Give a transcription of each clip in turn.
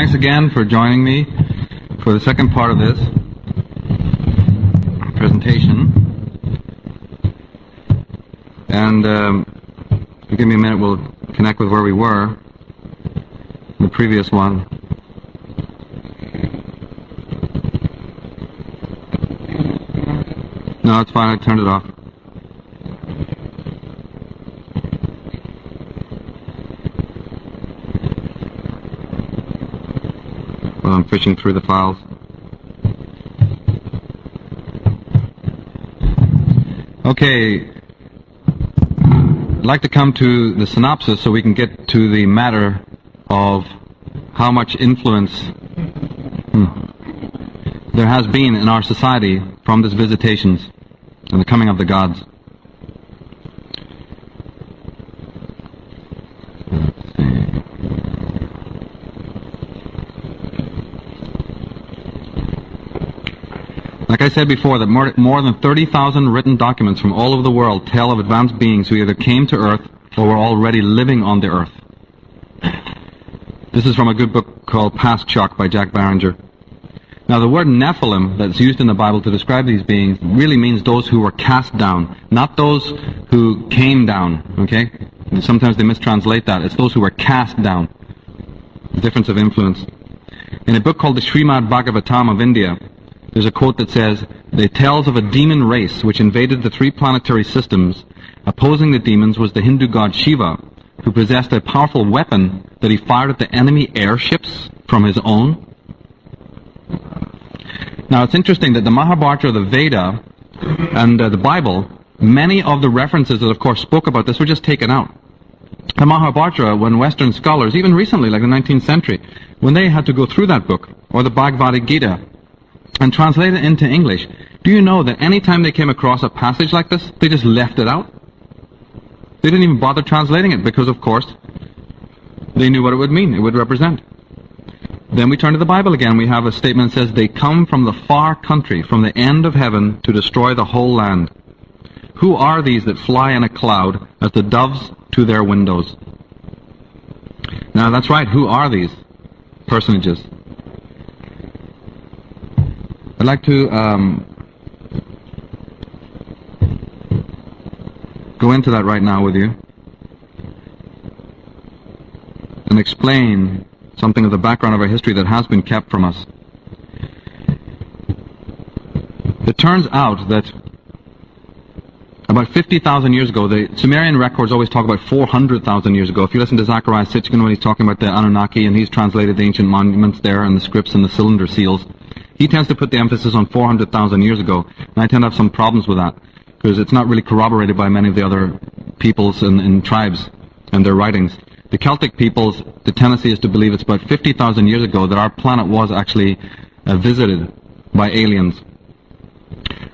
thanks again for joining me for the second part of this presentation. And if you give me a minute, we'll connect with where we were in the previous one. No, it's fine. I turned it off. Well, I'm fishing through the files. Okay. I'd like to come to the synopsis so we can get to the matter of how much influence there has been in our society from these visitations and the coming of the gods. Like I said before, that more than 30,000 written documents from all over the world tell of advanced beings who either came to Earth or were already living on the Earth. This is from a good book called Past Shock by Jack Barringer. Now, the word Nephilim that's used in the Bible to describe these beings really means those who were cast down, not those who came down, okay? And sometimes they mistranslate that. It's those who were cast down. The difference of influence. In a book called the Srimad Bhagavatam of India, there's a quote that says, "It tells of a demon race which invaded the three planetary systems. Opposing the demons was the Hindu god Shiva, who possessed a powerful weapon that he fired at the enemy airships from his own." Now, it's interesting that the Mahabharata, the Veda, and the Bible, many of the references that, of course, spoke about this were just taken out. The Mahabharata, when Western scholars, even recently, like the 19th century, when they had to go through that book, or the Bhagavad Gita, and translate it into English, do you know that any time they came across a passage like this, they just left it out? They didn't even bother translating it because, of course, they knew what it would mean, it would represent. Then we turn to the Bible again. We have a statement that says, "They come from the far country, from the end of heaven, to destroy the whole land. Who are these that fly in a cloud as the doves to their windows?" Now, that's right. Who are these personages? I'd like to go into that right now with you and explain something of the background of our history that has been kept from us. It turns out that about 50,000 years ago, the Sumerian records always talk about 400,000 years ago. If you listen to Zachariah Sitchin when he's talking about the Anunnaki, and he's translated the ancient monuments there and the scripts and the cylinder seals, he tends to put the emphasis on 400,000 years ago, and I tend to have some problems with that, because it's not really corroborated by many of the other peoples and tribes and their writings. The Celtic peoples, the tendency is to believe it's about 50,000 years ago that our planet was actually visited by aliens.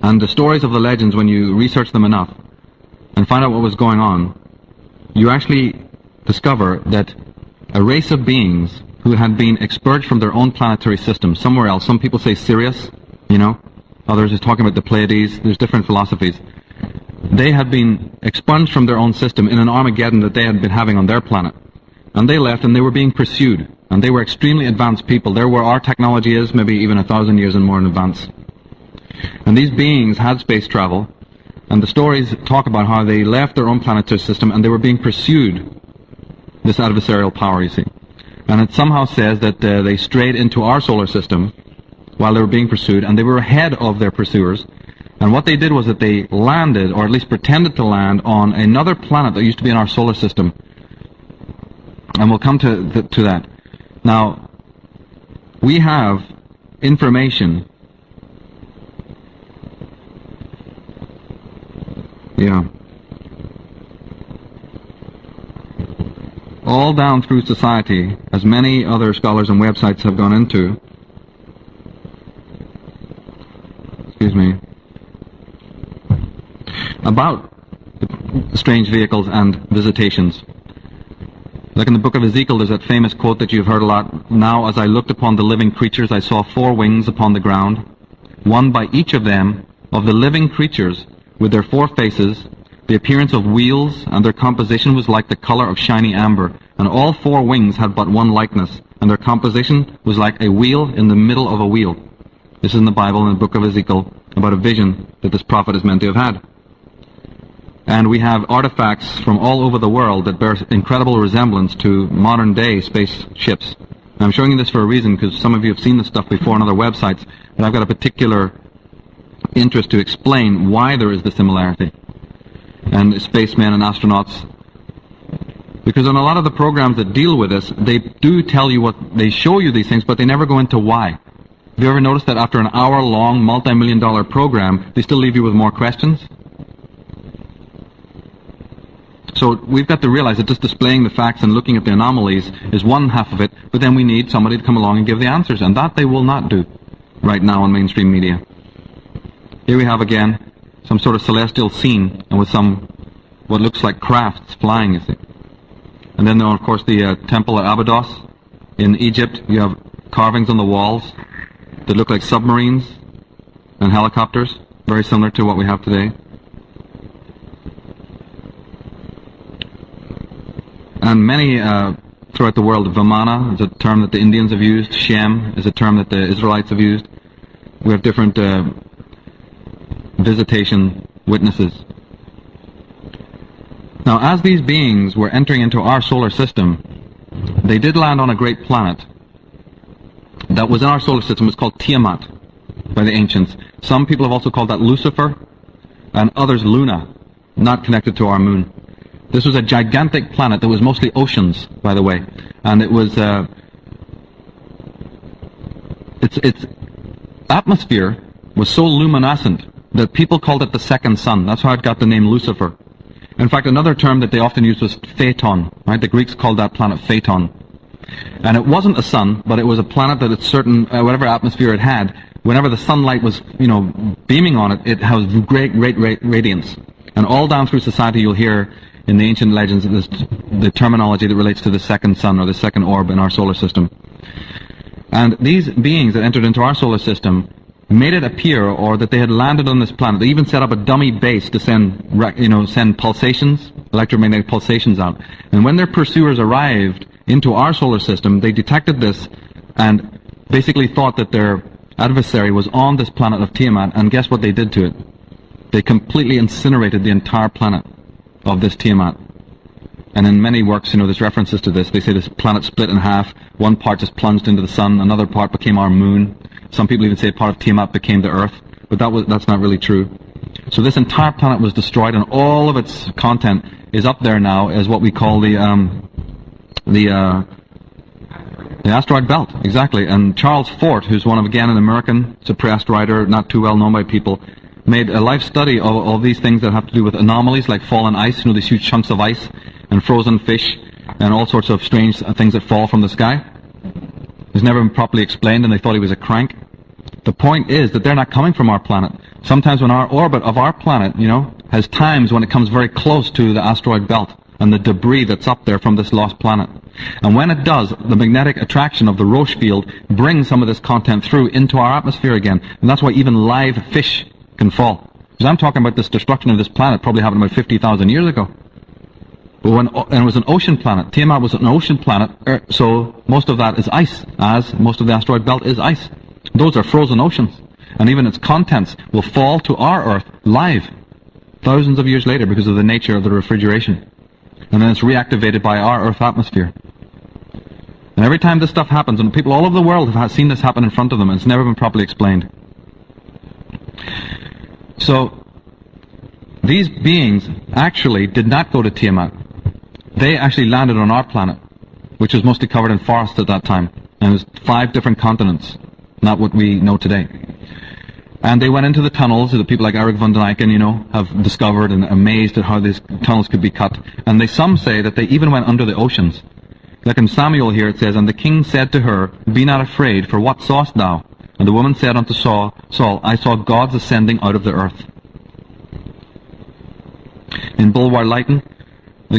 And the stories of the legends, when you research them enough and find out what was going on, you actually discover that a race of beings who had been expurged from their own planetary system somewhere else. Some people say Sirius, others are talking about the Pleiades. There's different philosophies. They had been expunged from their own system in an Armageddon that they had been having on their planet. And they left, and they were being pursued. And they were extremely advanced people. They're where our technology is, maybe even 1,000 years and more in advance. And these beings had space travel, and the stories talk about how they left their own planetary system and they were being pursued, this adversarial power, you see. And it somehow says that they strayed into our solar system while they were being pursued, and they were ahead of their pursuers. And what they did was that they landed, or at least pretended to land, on another planet that used to be in our solar system. And we'll come to that. Now, we have information. All down through society, as many other scholars and websites have gone into. Excuse me. About strange vehicles and visitations. Like in the book of Ezekiel, there's that famous quote that you've heard a lot. "Now as I looked upon the living creatures, I saw 4 wings upon the ground, one by each of them, of the living creatures, with their 4 faces, The appearance of wheels and their composition was like the color of shiny amber, and all four wings had but one likeness, and their composition was like a wheel in the middle of a wheel. This is in the Bible, in the book of Ezekiel, about a vision that this prophet is meant to have had. And we have artifacts from all over the world that bear incredible resemblance to modern-day spaceships. And I'm showing you this for a reason, because some of you have seen this stuff before on other websites, and I've got a particular interest to explain why there is the similarity. And spacemen and astronauts, because on a lot of the programs that deal with this, they do tell you they show you these things, but they never go into why. Have you ever noticed that after an hour-long, multi-million-dollar program, they still leave you with more questions? So we've got to realize that just displaying the facts and looking at the anomalies is one half of it, but then we need somebody to come along and give the answers, and that they will not do right now on mainstream media. Here we have again some sort of celestial scene, and with some what looks like crafts flying, you see. And then, of course, the temple at Abydos in Egypt. You have carvings on the walls that look like submarines and helicopters, very similar to what we have today. And many throughout the world, Vimana is a term that the Indians have used, Shem is a term that the Israelites have used. We have different visitation witnesses. Now, as these beings were entering into our solar system, they did land on a great planet that was in our solar system. It was called Tiamat by the ancients. Some people have also called that Lucifer, and others Luna, not connected to our moon. This was a gigantic planet that was mostly oceans, by the way, and it was its atmosphere was so luminescent that people called it the second sun. That's how it got the name Lucifer. In fact, another term that they often used was Phaeton, right? The Greeks called that planet Phaeton. And it wasn't a sun, but it was a planet that at certain, whatever atmosphere it had, whenever the sunlight was, beaming on it, it has great radiance. And all down through society you'll hear in the ancient legends the terminology that relates to the second sun or the second orb in our solar system. And these beings that entered into our solar system made it appear, or that they had landed on this planet. They even set up a dummy base to send pulsations, electromagnetic pulsations out. And when their pursuers arrived into our solar system, they detected this and basically thought that their adversary was on this planet of Tiamat, and guess what they did to it? They completely incinerated the entire planet of this Tiamat. And in many works, there's references to this. They say this planet split in half. One part just plunged into the sun, another part became our moon. Some people even say part of Tiamat became the Earth, but that's not really true. So this entire planet was destroyed, and all of its content is up there now as what we call the asteroid belt, exactly. And Charles Fort, who's an American suppressed writer, not too well known by people, made a life study of these things that have to do with anomalies like fallen ice, these huge chunks of ice, and frozen fish, and all sorts of strange things that fall from the sky. It's never been properly explained, and they thought he was a crank. The point is that they're not coming from our planet. Sometimes when our orbit of our planet, has times when it comes very close to the asteroid belt and the debris that's up there from this lost planet. And when it does, the magnetic attraction of the Roche field brings some of this content through into our atmosphere again. And that's why even live fish can fall. Because I'm talking about this destruction of this planet probably happened about 50,000 years ago. But and it was an ocean planet. Tiamat was an ocean planet, so most of that is ice, as most of the asteroid belt is ice. Those are frozen oceans. And even its contents will fall to our Earth live, thousands of years later, because of the nature of the refrigeration. And then it's reactivated by our Earth atmosphere. And every time this stuff happens, and people all over the world have seen this happen in front of them, and it's never been properly explained. So, these beings actually did not go to Tiamat. They actually landed on our planet, which was mostly covered in forests at that time. And it was 5 different continents, not what we know today. And they went into the tunnels that people like Eric von Däniken, have discovered and amazed at how these tunnels could be cut. And some say that they even went under the oceans. Like in Samuel here it says, "And the king said to her, Be not afraid, for what sawest thou? And the woman said unto Saul, I saw gods ascending out of the earth." In Bulwer Lytton,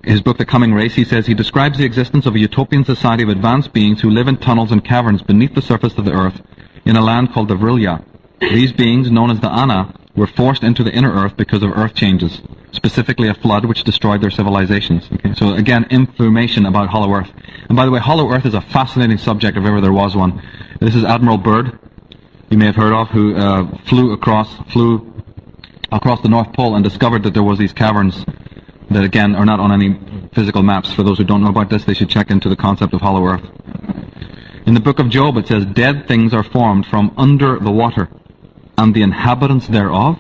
his book The Coming Race, he says he describes the existence of a utopian society of advanced beings who live in tunnels and caverns beneath the surface of the earth in a land called the Vrilya. These beings, known as the Ana, were forced into the inner earth because of earth changes, specifically a flood which destroyed their civilizations. Okay? So again, information about Hollow Earth. And by the way, Hollow Earth is a fascinating subject if ever there was one. This is Admiral Byrd, you may have heard of, who flew across the North Pole and discovered that there was these caverns that, again, are not on any physical maps. For those who don't know about this, they should check into the concept of Hollow Earth. In the book of Job, it says, dead things are formed from under the water, and the inhabitants thereof.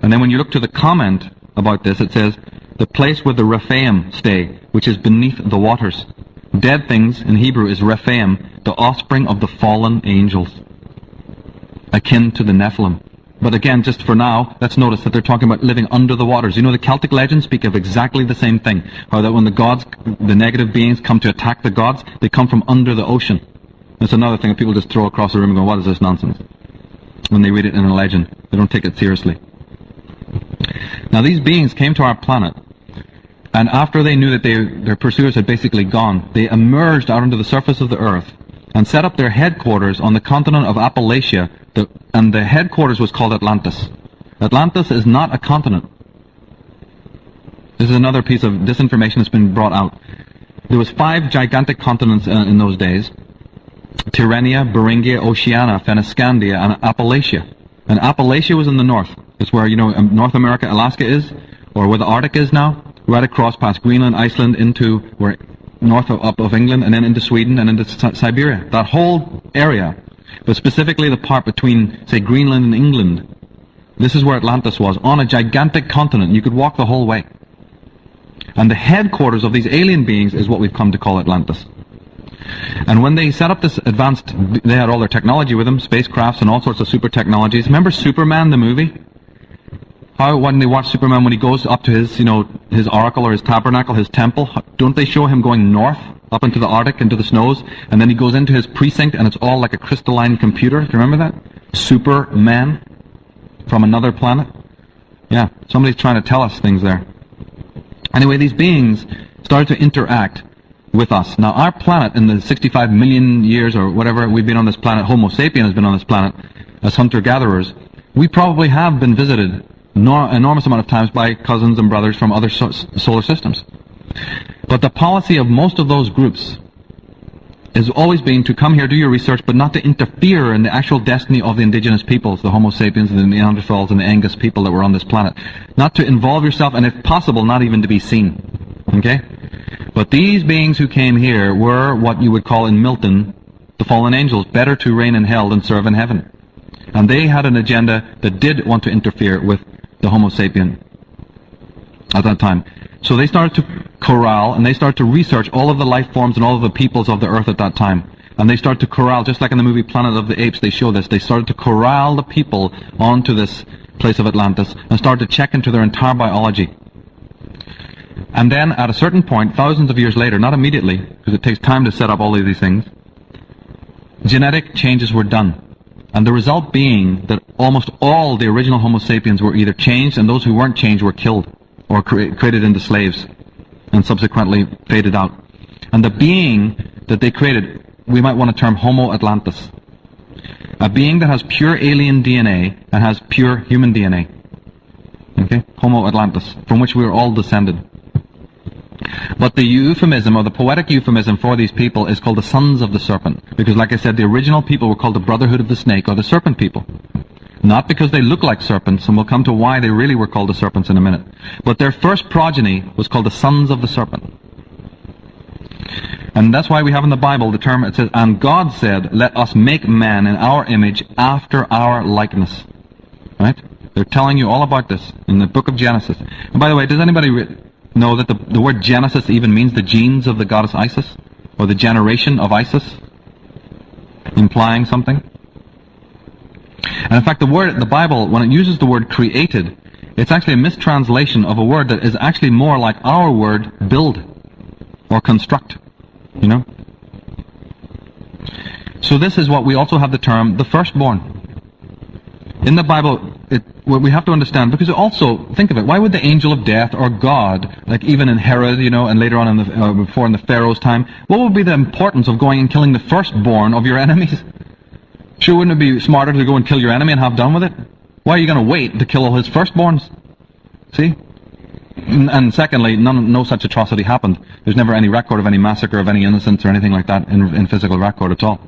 And then when you look to the comment about this, it says, the place where the Rephaim stay, which is beneath the waters. Dead things in Hebrew is Rephaim, the offspring of the fallen angels, akin to the Nephilim. But again, just for now, let's notice that they're talking about living under the waters. You know, the Celtic legends speak of exactly the same thing. How that when the gods, the negative beings, come to attack the gods, they come from under the ocean. That's another thing that people just throw across the room and go, what is this nonsense? When they read it in a legend. They don't take it seriously. Now these beings came to our planet, and after they knew that their pursuers had basically gone, they emerged out onto the surface of the earth and set up their headquarters on the continent of Appalachia, and the headquarters was called Atlantis. Atlantis is not a continent. This is another piece of disinformation that's been brought out. There was 5 gigantic continents in those days: Tyrrhenia, Beringia, Oceania, Fennoscandia, and Appalachia. And Appalachia was in the north. It's where, North America, Alaska is, or where the Arctic is now, right across past Greenland, Iceland, into where north of England, and then into Sweden, and into Siberia. That whole area, but specifically the part between, say, Greenland and England, this is where Atlantis was, on a gigantic continent. You could walk the whole way. And the headquarters of these alien beings is what we've come to call Atlantis. And when they set up this advanced, they had all their technology with them, spacecrafts and all sorts of super technologies. Remember Superman, the movie? How, when they watch Superman, when he goes up to his, his oracle or his tabernacle, his temple, don't they show him going north, up into the Arctic, into the snows, and then he goes into his precinct and it's all like a crystalline computer? Do you remember that? Superman from another planet? Yeah, somebody's trying to tell us things there. Anyway, these beings started to interact with us. Now, our planet, in the 65 million years or whatever we've been on this planet, Homo sapien has been on this planet as hunter-gatherers, we probably have been visited enormous amount of times by cousins and brothers from other solar systems. But the policy of most of those groups has always been to come here, do your research, but not to interfere in the actual destiny of the indigenous peoples, the Homo sapiens and the Neanderthals and the Angus people that were on this planet. Not to involve yourself, and if possible, not even to be seen. Okay? But these beings who came here were what you would call in Milton the fallen angels, better to reign in hell than serve in heaven. And they had an agenda that did want to interfere with the Homo sapien at that time. So they started to corral, and they started to research all of the life forms and all of the peoples of the earth at that time. And they started to corral, just like in the movie Planet of the Apes, they show this. They started to corral the people onto this place of Atlantis and started to check into their entire biology. And then at a certain point, thousands of years later, not immediately, because it takes time to set up all of these things, genetic changes were done. And the result being that almost all the original Homo sapiens were either changed, and those who weren't changed were killed or created into slaves and subsequently faded out. And the being that they created, we might want to term Homo Atlantis. A being that has pure alien DNA and has pure human DNA. Okay? Homo Atlantis, from which we are all descended. But the euphemism, or the poetic euphemism for these people, is called the Sons of the Serpent. Because, like I said, the original people were called the Brotherhood of the Snake, or the Serpent people. Not because they look like serpents, and we'll come to why they really were called the serpents in a minute. But their first progeny was called the Sons of the Serpent. And that's why we have in the Bible the term, it says, and God said, let us make man in our image after our likeness. Right? They're telling you all about this in the book of Genesis. And by the way, does anybody know that the word Genesis even means the genes of the goddess Isis? Or the generation of Isis? Implying something? And in fact, the Bible, when it uses the word created, it's actually a mistranslation of a word that is actually more like our word build or construct. You know? So this is what we also have the term the firstborn. In the Bible, what we have to understand, because also, think of it, why would the angel of death or God, like even in Herod, and later on before in the Pharaoh's time, what would be the importance of going and killing the firstborn of your enemies? Sure, wouldn't it be smarter to go and kill your enemy and have done with it? Why are you going to wait to kill all his firstborns? See? And secondly, no such atrocity happened. There's never any record of any massacre of any innocents or anything like that in physical record at all.